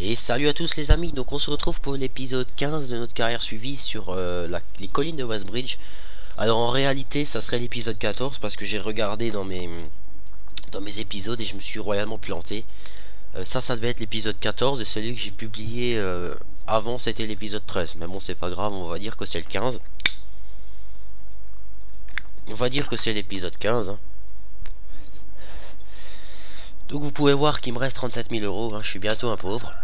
Et salut à tous les amis, donc on se retrouve pour l'épisode 15 de notre carrière suivie sur les collines de Westbridge. Alors en réalité ça serait l'épisode 14 parce que j'ai regardé dans mes épisodes et je me suis royalement planté. Ça devait être l'épisode 14 et celui que j'ai publié avant c'était l'épisode 13. Mais bon c'est pas grave, on va dire que c'est le 15. On va dire que c'est l'épisode 15 hein. Donc vous pouvez voir qu'il me reste 37 000 euros, hein. Je suis bientôt un pauvre.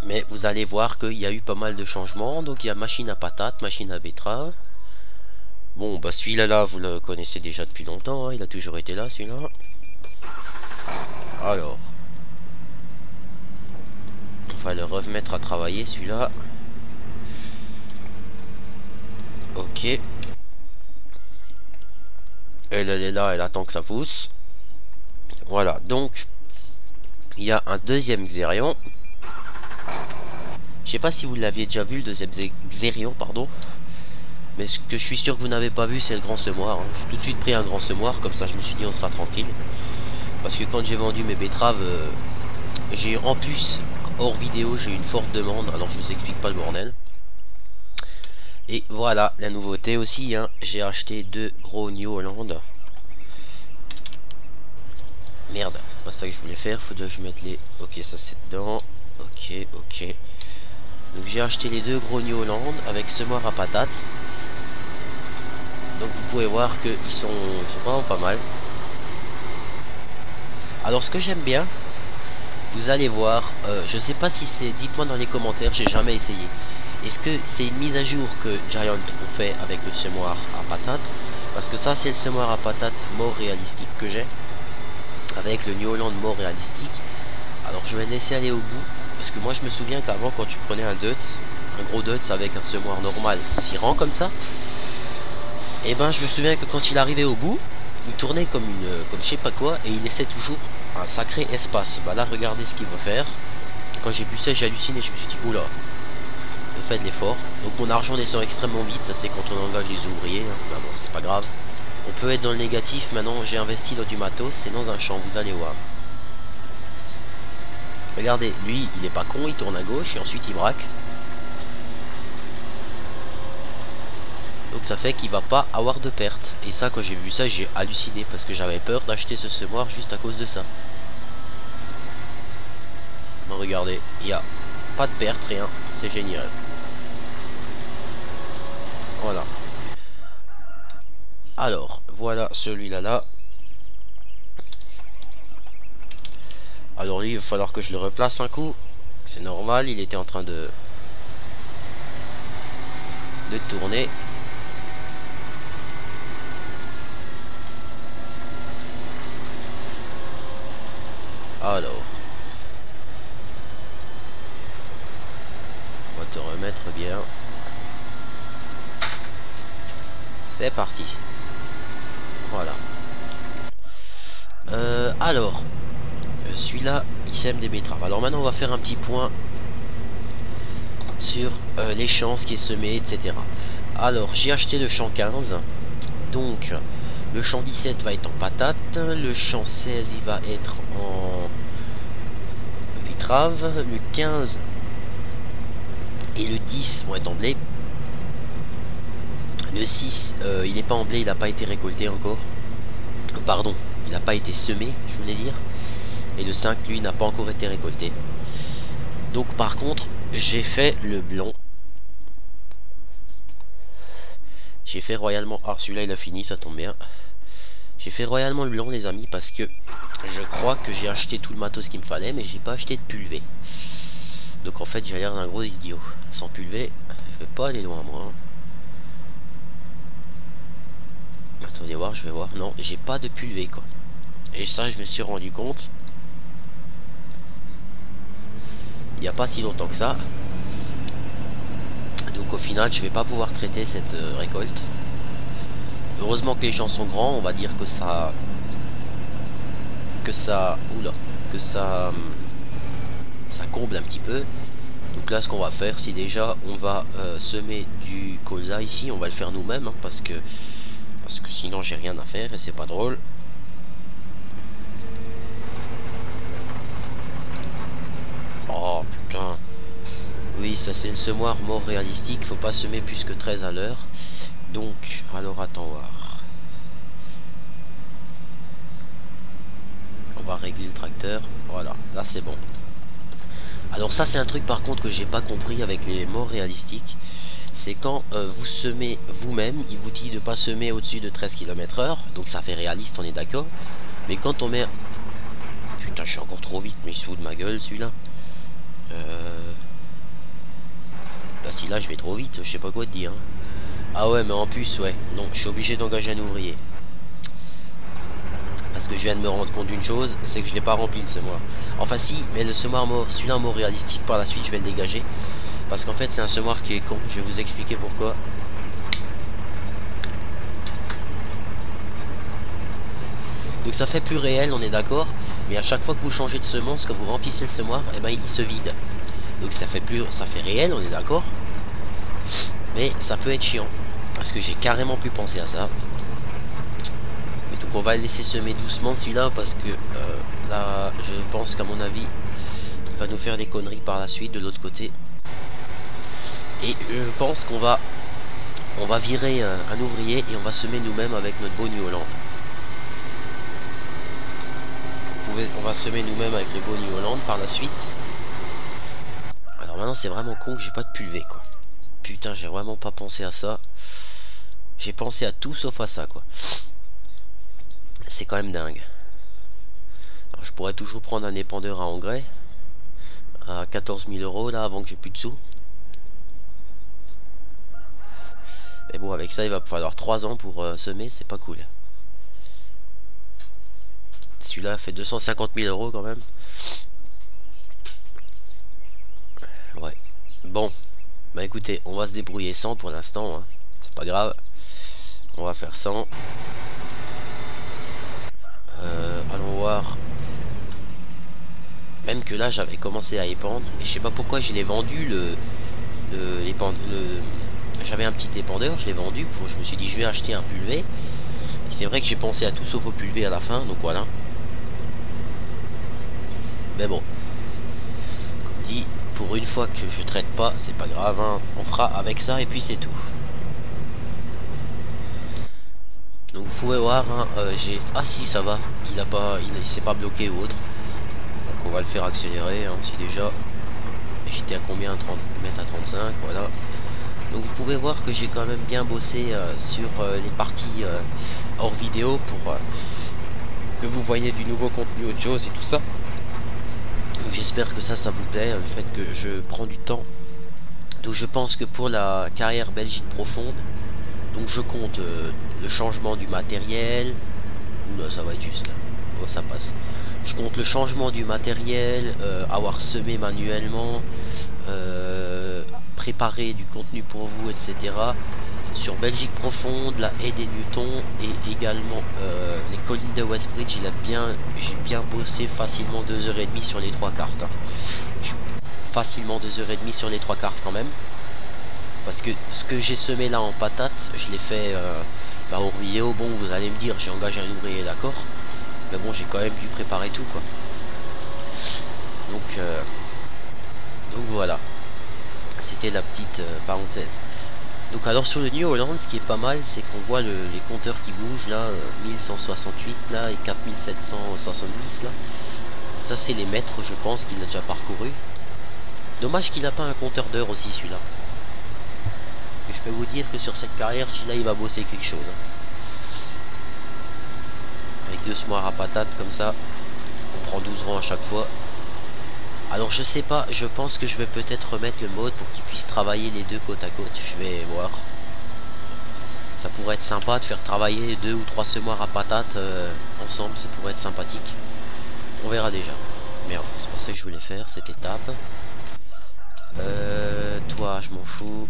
Mais vous allez voir qu'il y a eu pas mal de changements. Donc il y a machine à patates, machine à betterave. Bon bah celui-là là, vous le connaissez déjà depuis longtemps hein. Il a toujours été là celui-là. Alors on va le remettre à travailler celui-là. Ok. Elle est là, elle attend que ça pousse. Voilà, donc il y a un deuxième Xerion. Je sais pas si vous l'aviez déjà vu, le deuxième Xerion, pardon. Mais ce que je suis sûr que vous n'avez pas vu, c'est le grand semoir. Hein. J'ai tout de suite pris un grand semoir, comme ça je me suis dit on sera tranquille. Parce que quand j'ai vendu mes betteraves, j'ai en plus, hors vidéo, j'ai une forte demande. Alors je vous explique pas le bordel. Et voilà, la nouveauté aussi, hein. J'ai acheté deux gros New Holland. Merde, c'est pas ça que je voulais faire, faut que je mette les... Ok, ça c'est dedans. Ok, ok. Donc j'ai acheté les deux gros New Holland avec semoir à patates. Donc vous pouvez voir qu'ils sont vraiment pas mal. Alors ce que j'aime bien, vous allez voir, je sais pas si c'est, dites-moi dans les commentaires, j'ai jamais essayé. Est-ce que c'est une mise à jour que Giant ont fait avec le semoir à patates? Parce que ça c'est le semoir à patates mort réalistique que j'ai. Avec le New Holland mort réalistique. Alors je vais laisser aller au bout. Parce que moi je me souviens qu'avant quand tu prenais un Dutz, un gros Dutz avec un semoir normal, 6 rangs comme ça. Et ben je me souviens que quand il arrivait au bout, il tournait comme je sais pas quoi et il laissait toujours un sacré espace. Bah là regardez ce qu'il veut faire. Quand j'ai vu ça j'ai halluciné, je me suis dit oula, je fais de l'effort. Donc mon argent descend extrêmement vite, ça c'est quand on engage les ouvriers, hein. Bah bon c'est pas grave. On peut être dans le négatif, maintenant j'ai investi dans du matos, c'est dans un champ, vous allez voir. Regardez, lui il est pas con, il tourne à gauche et ensuite il braque. Donc ça fait qu'il va pas avoir de perte. Et ça quand j'ai vu ça j'ai halluciné parce que j'avais peur d'acheter ce semoir juste à cause de ça. Bon regardez, il n'y a pas de perte, rien, c'est génial. Voilà. Alors, voilà celui-là là. Alors lui il va falloir que je le replace un coup. C'est normal, il était en train de tourner. Alors, on va te remettre bien. C'est parti. Voilà. Alors, celui-là, il sème des betteraves. Alors maintenant, on va faire un petit point sur les champs, ce qui est semé, etc. Alors, j'ai acheté le champ 15. Donc, le champ 17 va être en patate. Le champ 16, il va être en betterave. Le 15 et le 10 vont être en blé. Le 6, il n'est pas en blé, il n'a pas été récolté encore. Pardon, il n'a pas été semé, je voulais dire. Et le 5, lui, n'a pas encore été récolté. Donc par contre, j'ai fait le blond. J'ai fait royalement... Ah, celui-là, il a fini, ça tombe bien. J'ai fait royalement le blond, les amis, parce que je crois que j'ai acheté tout le matos qu'il me fallait, mais j'ai pas acheté de pulvé. Donc en fait, j'ai l'air d'un gros idiot. Sans pulvé, je vais pas aller loin, moi. Attendez voir, je vais voir. Non, j'ai pas de pulvé quoi. Et ça, je me suis rendu compte il n'y a pas si longtemps que ça. Donc au final, je vais pas pouvoir traiter cette récolte. Heureusement que les champs sont grands, on va dire que ça... Oula, que ça comble un petit peu. Donc là, ce qu'on va faire, si déjà on va semer du colza ici, on va le faire nous-mêmes, hein, parce que sinon j'ai rien à faire et c'est pas drôle. Oh ça c'est le semoir mort réalistique. Faut pas semer plus que 13 à l'heure. Donc, alors attends voir. On va régler le tracteur. Voilà, là c'est bon. Alors ça c'est un truc par contre que j'ai pas compris avec les morts réalistiques. C'est quand vous semez vous-même, il vous dit de pas semer au-dessus de 13 km/h. Donc ça fait réaliste, on est d'accord. Mais quand on met... Putain, je suis encore trop vite, mais il se fout de ma gueule celui-là. Bah si là je vais trop vite, je sais pas quoi te dire. Ah ouais, mais en plus, ouais. Non, je suis obligé d'engager un ouvrier. Parce que je viens de me rendre compte d'une chose, c'est que je l'ai pas rempli le semoir. Enfin si, mais le semoir mort, celui-là mort réalistique, par la suite je vais le dégager. Parce qu'en fait c'est un semoir qui est con, je vais vous expliquer pourquoi. Donc ça fait plus réel, on est d'accord. Mais à chaque fois que vous changez de semence, que vous remplissez le semoir, et ben il se vide. Donc ça fait réel, on est d'accord. Mais ça peut être chiant. Parce que j'ai carrément pu penser à ça. Et donc on va le laisser semer doucement celui-là. Parce que là je pense qu'à mon avis il va nous faire des conneries par la suite de l'autre côté. Et je pense qu'on va virer un ouvrier et on va semer nous-mêmes avec notre beau New Holland. On va semer nous-mêmes avec le beau New Holland par la suite. Alors maintenant c'est vraiment con que j'ai pas de pulvé quoi. Putain, j'ai vraiment pas pensé à ça. J'ai pensé à tout sauf à ça quoi. C'est quand même dingue. Alors, je pourrais toujours prendre un épandeur à engrais à 14 000 € là avant que j'ai plus de sous. Mais bon, avec ça il va falloir 3 ans pour semer, c'est pas cool. Celui-là fait 250 000 € quand même. Ouais. Bon. Bah écoutez, on va se débrouiller sans pour l'instant. Hein. C'est pas grave. On va faire sans. Allons voir. Même que là j'avais commencé à épandre. Et je sais pas pourquoi je l'ai vendu j'avais un petit épandeur, je l'ai vendu. Je me suis dit je vais acheter un pulvé. Et c'est vrai que j'ai pensé à tout sauf au pulvé à la fin. Donc voilà. Mais bon. Comme dit, pour une fois que je traite pas, c'est pas grave. Hein. On fera avec ça et puis c'est tout. Donc vous pouvez voir, hein, j'ai... Ah si, ça va. Il s'est pas bloqué ou autre. Donc on va le faire accélérer. Hein, si déjà... J'étais à combien? 30 mètres à 35, voilà. Donc vous pouvez voir que j'ai quand même bien bossé sur les parties hors vidéo pour que vous voyez du nouveau contenu, autre chose et tout ça. Donc j'espère que ça vous plaît, le fait que je prends du temps. Donc je pense que pour la carrière Belgique profonde, donc je compte le changement du matériel. Oula, ça va être juste là. Oh, ça passe. Je compte le changement du matériel, avoir semé manuellement, préparer du contenu pour vous, etc. Sur Belgique profonde, la haie des Newtons et également les collines de Westbridge. J'ai bien bossé facilement 2h30 sur les 3 cartes. Hein. Facilement 2h30 sur les 3 cartes quand même. Parce que ce que j'ai semé là en patate, je l'ai fait au vidéo. Bon, vous allez me dire, j'ai engagé un ouvrier, d'accord. Mais bon, j'ai quand même dû préparer tout quoi. Donc voilà. C'était la petite parenthèse. Donc alors sur le New Holland, ce qui est pas mal, c'est qu'on voit les compteurs qui bougent là, 1168 là et 4770 là. Ça c'est les mètres, je pense qu'il a déjà parcouru. C'est dommage qu'il n'a pas un compteur d'heures aussi celui-là. Mais je peux vous dire que sur cette carrière, celui-là il va bosser quelque chose. Hein. Avec 2 semoirs à patates comme ça, on prend 12 rangs à chaque fois. Alors je sais pas, je pense que je vais peut-être remettre le mode pour qu'il puisse travailler les deux côte à côte. Je vais voir. Ça pourrait être sympa de faire travailler 2 ou 3 semoirs à patates ensemble, ça pourrait être sympathique. On verra déjà. Merde, c'est pas ça que je voulais faire, cette étape. Toi, je m'en fous.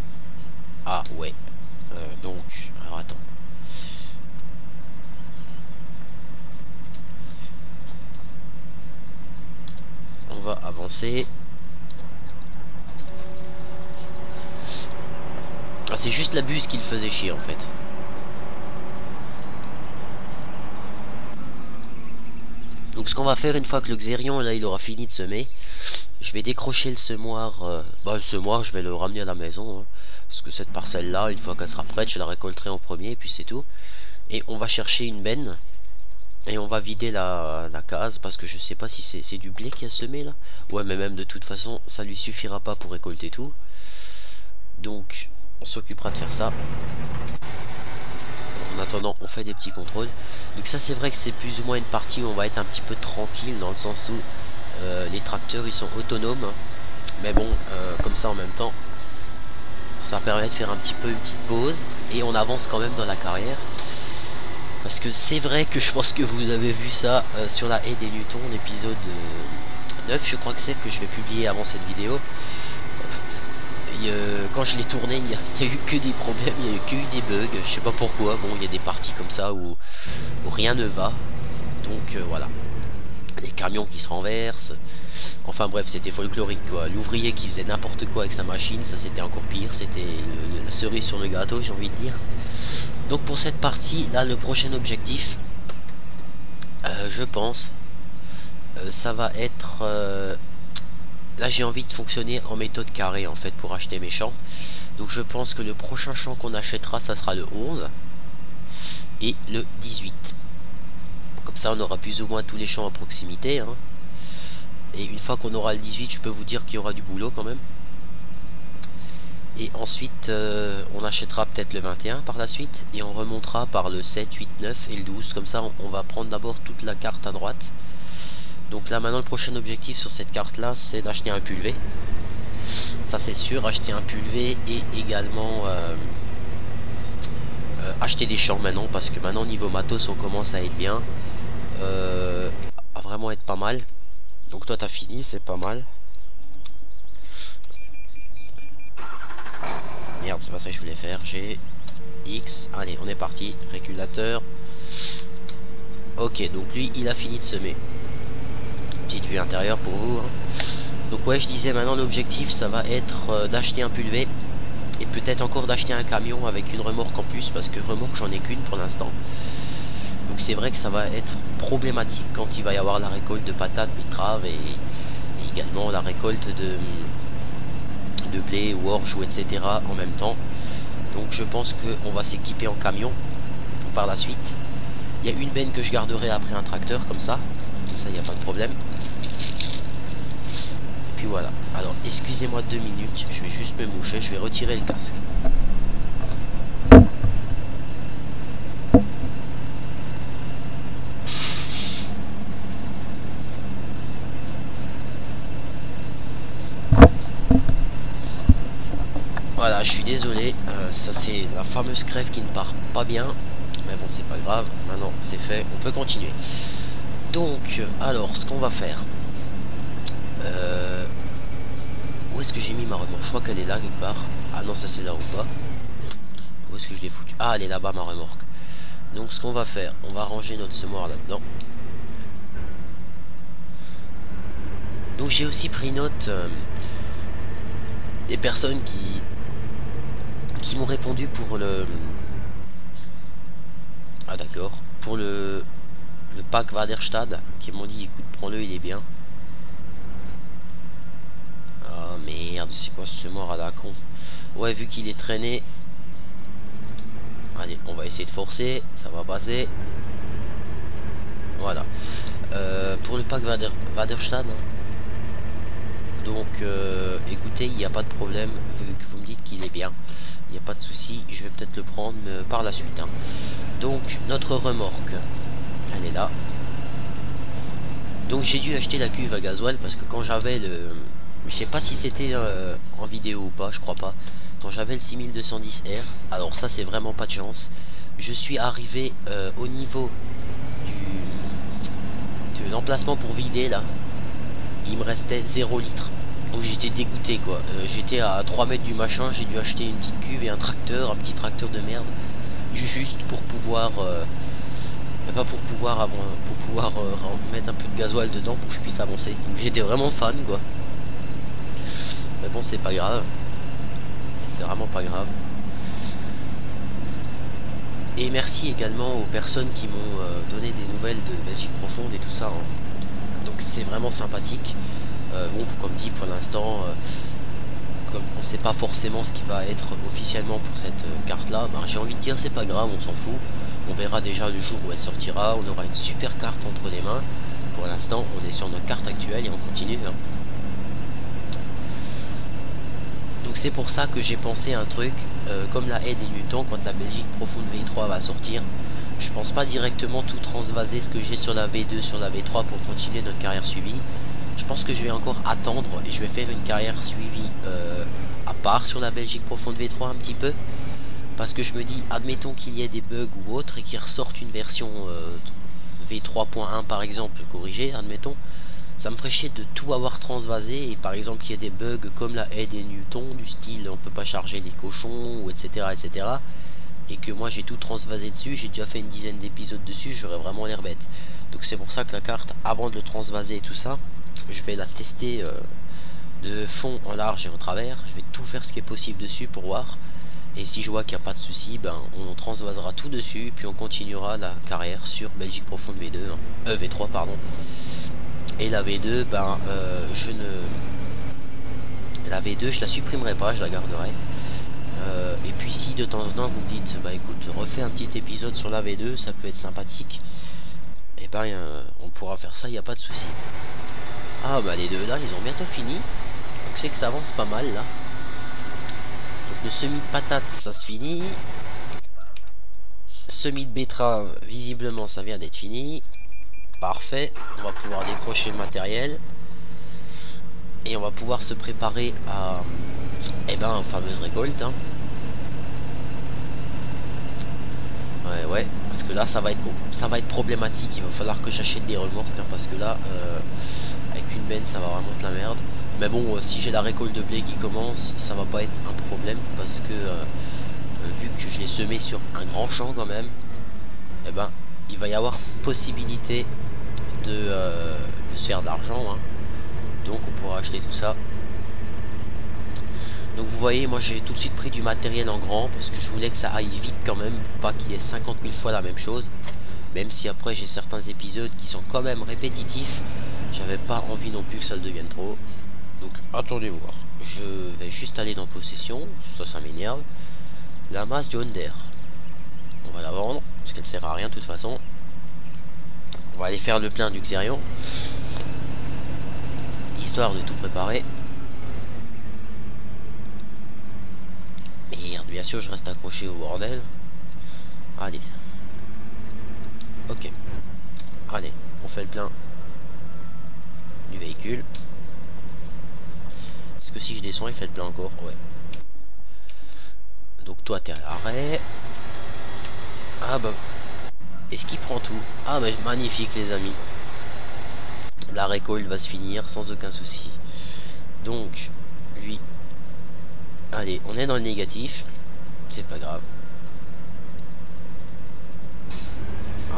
Ah ouais. Donc, alors attends. On va avancer. Ah, c'est juste la buse qui le faisait chier en fait. Donc ce qu'on va faire une fois que le Xerion là il aura fini de semer, Je vais décrocher le semoir. Le semoir, je vais le ramener à la maison. Hein, parce que cette parcelle-là, une fois qu'elle sera prête, je la récolterai en premier, et puis c'est tout. Et on va chercher une benne. Et on va vider la case, parce que je sais pas si c'est du blé qui a semé là. Ouais, mais même de toute façon, ça lui suffira pas pour récolter tout. Donc, on s'occupera de faire ça. En attendant, on fait des petits contrôles. Donc ça, c'est vrai que c'est plus ou moins une partie où on va être un petit peu tranquille, dans le sens où les tracteurs, ils sont autonomes. Mais bon, comme ça, en même temps, ça permet de faire un petit peu une petite pause. Et on avance quand même dans la carrière. Parce que c'est vrai que je pense que vous avez vu ça sur la haie des Newtons, l'épisode 9, je crois que c'est, que je vais publier avant cette vidéo. Quand je l'ai tourné, il n'y a eu que des problèmes, il n'y a eu que des bugs, je sais pas pourquoi. Bon, il y a des parties comme ça où rien ne va. Donc voilà. Les camions qui se renversent. Enfin bref, c'était folklorique quoi. L'ouvrier qui faisait n'importe quoi avec sa machine, ça c'était encore pire. C'était la cerise sur le gâteau, j'ai envie de dire. Donc pour cette partie, là, le prochain objectif, je pense, ça va être... là, j'ai envie de fonctionner en méthode carrée, en fait, pour acheter mes champs. Donc je pense que le prochain champ qu'on achètera, ça sera le 11 et le 18. Comme ça, on aura plus ou moins tous les champs à proximité. Hein. Et une fois qu'on aura le 18, je peux vous dire qu'il y aura du boulot quand même. Et ensuite, on achètera peut-être le 21 par la suite. Et on remontera par le 7, 8, 9 et le 12. Comme ça, on va prendre d'abord toute la carte à droite. Donc là, maintenant, le prochain objectif sur cette carte-là, c'est d'acheter un pulvé. Ça, c'est sûr. Acheter un pulvé et également acheter des champs maintenant. Parce que maintenant, niveau matos, on commence à être bien. À vraiment être pas mal. Donc toi, t'as fini, c'est pas mal. Merde, c'est pas ça que je voulais faire. J'ai X. Allez, on est parti. Régulateur. Ok, donc lui, il a fini de semer. Petite vue intérieure pour vous. Hein. Donc ouais, je disais maintenant l'objectif, ça va être d'acheter un pulvé. Et peut-être encore d'acheter un camion avec une remorque en plus. Parce que remorque, j'en ai qu'une pour l'instant. Donc c'est vrai que ça va être problématique quand il va y avoir la récolte de patates, betteraves et également la récolte de blé ou orge ou etc. en même temps. Donc je pense qu'on va s'équiper en camion par la suite. Il y a une benne que je garderai après un tracteur comme ça il n'y a pas de problème. Et puis voilà. Alors excusez-moi 2 minutes, je vais juste me moucher, je vais retirer le casque. Voilà, je suis désolé, ça c'est la fameuse crève qui ne part pas bien, mais bon c'est pas grave, maintenant c'est fait, on peut continuer. Donc, alors, ce qu'on va faire, où est-ce que j'ai mis ma remorque? Je crois qu'elle est là quelque part. Ah non, ça c'est là ou pas? Où est-ce que je l'ai foutu? Ah, elle est là-bas ma remorque. Donc ce qu'on va faire, on va ranger notre semoir là-dedans. Donc j'ai aussi pris note des personnes qui m'ont répondu pour le... Ah d'accord, pour le pack Vaderstad, qui m'ont dit écoute prends-le, il est bien. Ah merde, c'est quoi ce semoir à la con? Ouais, vu qu'il est traîné. Allez, on va essayer de forcer, ça va passer. Voilà. Pour le pack Vaderstad. Donc écoutez, il n'y a pas de problème, vu que vous me dites qu'il est bien. Il n'y a pas de souci, je vais peut-être le prendre par la suite. Hein. Donc notre remorque, elle est là. Donc j'ai dû acheter la cuve à gasoil parce que quand j'avais le... Je sais pas si c'était en vidéo ou pas, je crois pas. Quand j'avais le 6210R, alors ça c'est vraiment pas de chance. Je suis arrivé au niveau de l'emplacement pour vider là. Il me restait 0 litre. Donc j'étais dégoûté quoi. J'étais à 3 mètres du machin, j'ai dû acheter une petite cuve et un tracteur, un petit tracteur de merde. Juste pour pouvoir... pas pour pouvoir mettre un peu de gasoil dedans pour que je puisse avancer. J'étais vraiment fan quoi. Mais bon c'est pas grave. C'est vraiment pas grave. Et merci également aux personnes qui m'ont donné des nouvelles de Belgique profonde et tout ça. Hein. Donc c'est vraiment sympathique. Bon, comme dit, pour l'instant, comme on sait pas forcément ce qui va être officiellement pour cette carte là, ben, j'ai envie de dire c'est pas grave, on s'en fout. On verra déjà le jour où elle sortira, on aura une super carte entre les mains. Pour l'instant on est sur notre carte actuelle et on continue, hein. Donc c'est pour ça que j'ai pensé un truc, comme la haie des Newtons, quand la Belgique profonde V3 va sortir, je pense pas directement tout transvaser ce que j'ai sur la V2 sur la V3 pour continuer notre carrière suivie. Je pense que je vais encore attendre et je vais faire une carrière suivie à part sur la Belgique profonde V3 un petit peu. Parce que je me dis, admettons qu'il y ait des bugs ou autre et qu'ils ressortent une version V3.1 par exemple corrigée, admettons. Ça me ferait chier de tout avoir transvasé et par exemple qu'il y ait des bugs comme la haie des Newtons du style on peut pas charger les cochons ou etc etc. Et que moi j'ai tout transvasé dessus, j'ai déjà fait une dizaine d'épisodes dessus, j'aurais vraiment l'air bête. Donc c'est pour ça que la carte, avant de le transvaser et tout ça, je vais la tester de fond en large et en travers. Je vais tout faire ce qui est possible dessus pour voir. Et si je vois qu'il n'y a pas de souci, ben on transvasera tout dessus, puis on continuera la carrière sur Belgique profonde V2, hein. V3 pardon. Et la V2, ben la V2 je la supprimerai pas, je la garderai. Et puis si de temps en temps vous me dites, bah écoute, refais un petit épisode sur la V2, ça peut être sympathique, et ben on pourra faire ça, il n'y a pas de souci. Ah bah les deux là, ils ont bientôt fini, donc c'est que ça avance pas mal là. Donc le semis de patate, ça se finit. Semis de betterave, visiblement ça vient d'être fini. Parfait, on va pouvoir décrocher le matériel. Et on va pouvoir se préparer à aux fameuses récoltes, hein. Ouais, parce que là ça va être problématique. Il va falloir que j'achète des remorques, hein, parce que là avec une benne ça va vraiment être la merde. Mais bon, si j'ai la récolte de blé qui commence, ça va pas être un problème, parce que vu que je l'ai semé sur un grand champ quand même, il va y avoir possibilité de se faire de l'argent, hein. Donc on pourra acheter tout ça. Donc vous voyez, moi j'ai tout de suite pris du matériel en grand parce que je voulais que ça aille vite quand même, pour pas qu'il y ait 50 000 fois la même chose. Même si après j'ai certains épisodes qui sont quand même répétitifs, j'avais pas envie non plus que ça le devienne trop. Donc attendez voir, je vais juste aller dans possession, ça m'énerve. La masse John Deere, on va la vendre parce qu'elle sert à rien de toute façon. On va aller faire le plein du Xerion, histoire de tout préparer. Merde, bien sûr je reste accroché au bordel. Allez. Ok. Allez, on fait le plein du véhicule. Est-ce que si je descends il fait le plein encore? Ouais. Donc toi t'es à l'arrêt. Ah bah. Est-ce qu'il prend tout? Ah bah magnifique les amis. La récolte va se finir sans aucun souci. Donc lui. Allez, on est dans le négatif. C'est pas grave.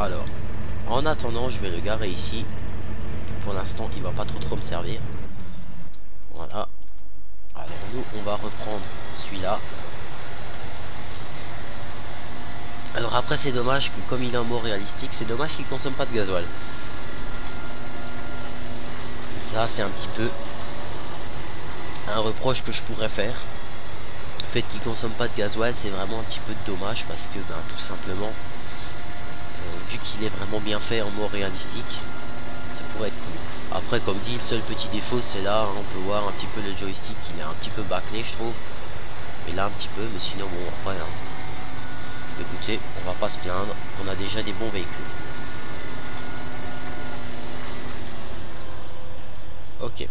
Alors, en attendant, je vais le garer ici. Pour l'instant, il va pas trop me servir. Voilà. Alors nous, on va reprendre celui-là. Alors après, c'est dommage que comme il est en mode réalistique, c'est dommage qu'il consomme pas de gasoil. Ça, c'est un petit peu un reproche que je pourrais faire. Le fait qu'il consomme pas de gasoil, c'est vraiment un petit peu dommage parce que, tout simplement, vu qu'il est vraiment bien fait en mode réalistique, ça pourrait être cool. Après, comme dit, le seul petit défaut, c'est là, hein, on peut voir un petit peu le joystick, il est un petit peu bâclé, je trouve. Et là, un petit peu, mais sinon, bon, après, hein, écoutez, on va pas se plaindre, on a déjà des bons véhicules. Ok,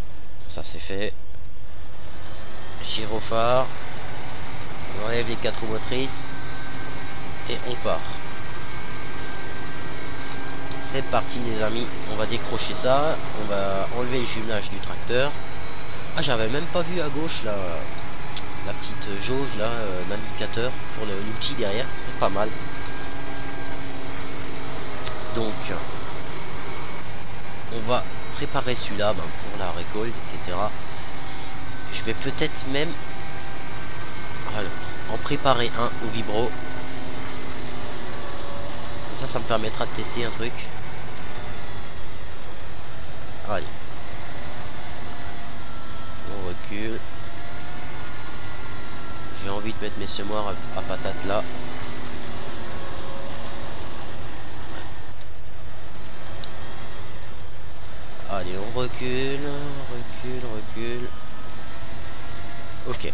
ça c'est fait. Gyrophare. On enlève les 4 roues motrices. Et on part. C'est parti les amis, on va décrocher ça. On va enlever le jumelage du tracteur. Ah, j'avais même pas vu à gauche là, la petite jauge là, l'indicateur pour l'outil derrière, c'est pas mal. Donc on va préparer celui-là pour la récolte, etc. Je vais peut-être même en préparer un au vibro. Comme ça me permettra de tester un truc. Allez. recule. J'ai envie de mettre mes semoirs à patates là. Allez, on recule, recule. Ok.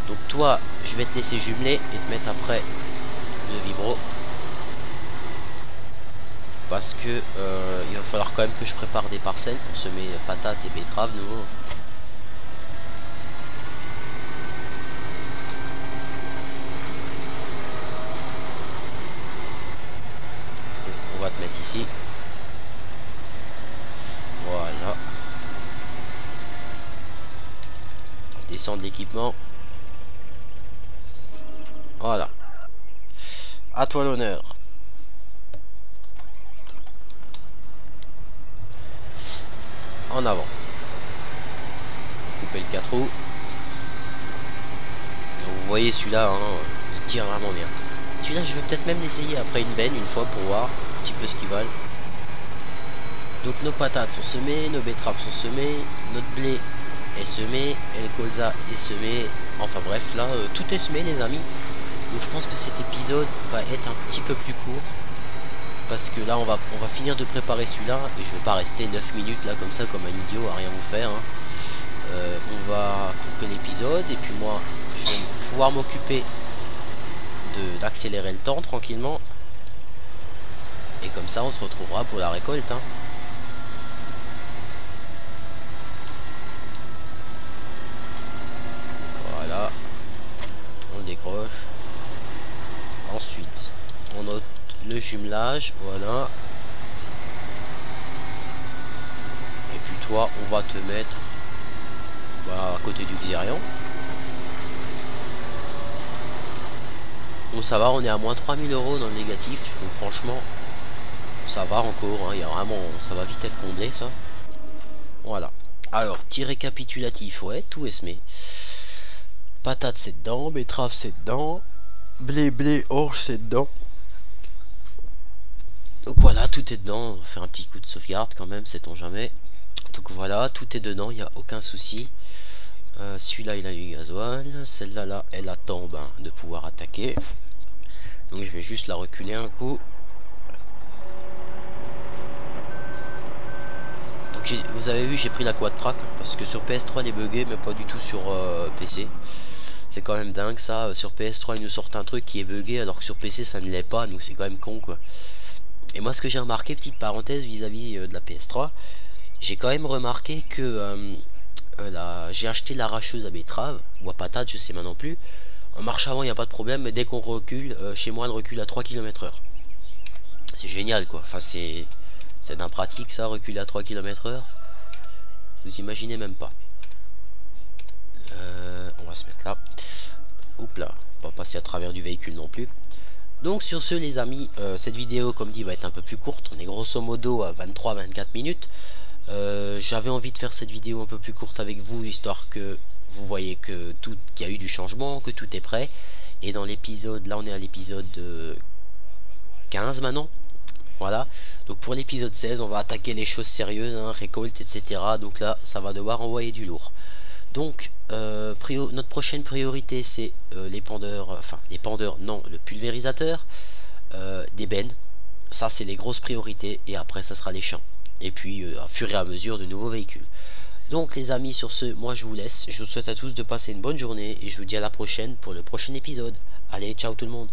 Donc toi, je vais te laisser jumeler et te mettre après le vibro. Parce que il va falloir quand même que je prépare des parcelles pour semer patates et betteraves nouveau. On va te mettre ici. Voilà. Descendre l'équipement. Voilà. À toi l'honneur. En avant. Couper le 4 roues. Donc vous voyez celui-là, hein, il tire vraiment bien. Celui-là, je vais peut-être même l'essayer après une benne une fois pour voir un petit peu ce qu'ils valent. Donc nos patates sont semées, nos betteraves sont semées, notre blé est semé, et le colza est semé. Enfin bref, là, tout est semé les amis. Donc je pense que cet épisode va être un petit peu plus court. Parce que là on va finir de préparer celui-là. Et je vais pas rester 9 minutes là comme ça comme un idiot à rien vous faire, hein. On va couper l'épisode. Et puis moi je vais pouvoir m'occuper d'accélérer le temps tranquillement. Et comme ça on se retrouvera pour la récolte, hein. Voilà. On le décroche. Ensuite on note le jumelage, voilà. Et puis toi on va te mettre à côté du Xerion. Bon ça va, on est à moins 3000 € dans le négatif. Donc franchement ça va encore, hein, il y a vraiment, ça va vite être comblé ça. Voilà. Alors petit récapitulatif, ouais, tout est semé. Patate c'est dedans, betterave c'est dedans, blé, orge c'est dedans. Donc voilà, tout est dedans. On va faire un petit coup de sauvegarde quand même, sait-on jamais. Donc voilà, tout est dedans, il n'y a aucun souci. Celui-là il a du gasoil, celle-là là, elle attend de pouvoir attaquer. Donc je vais juste la reculer un coup. Donc vous avez vu, j'ai pris la quad track parce que sur PS3 elle est buggée, mais pas du tout sur PC. C'est quand même dingue ça. Sur PS3 ils nous sortent un truc qui est buggé alors que sur PC ça ne l'est pas, donc c'est quand même con quoi. Et moi ce que j'ai remarqué, petite parenthèse vis-à-vis de la PS3, j'ai quand même remarqué que j'ai acheté l'arracheuse à betterave ou à patate, je sais maintenant plus. En marche avant il n'y a pas de problème, mais dès qu'on recule, chez moi elle recule à 3 km/h. C'est génial quoi, enfin c'est d'un pratique ça, reculer à 3 km/h. Vous imaginez même pas. On va se mettre là. Oups là, pas passer à travers du véhicule non plus. Donc sur ce les amis, cette vidéo comme dit va être un peu plus courte. On est grosso modo à 23-24 minutes. J'avais envie de faire cette vidéo un peu plus courte avec vous, histoire que vous voyez que qu'il y a eu du changement, que tout est prêt. Et dans l'épisode, là on est à l'épisode 15 maintenant. Voilà, donc pour l'épisode 16 on va attaquer les choses sérieuses, hein, récolte etc. Donc là ça va devoir envoyer du lourd. Donc notre prochaine priorité c'est les pendeurs, non, le pulvérisateur, des bennes. Ça c'est les grosses priorités, et après ça sera les champs. Et puis à fur et à mesure de nouveaux véhicules. Donc les amis, sur ce, moi je vous laisse. Je vous souhaite à tous de passer une bonne journée et je vous dis à la prochaine pour le prochain épisode. Allez, ciao tout le monde.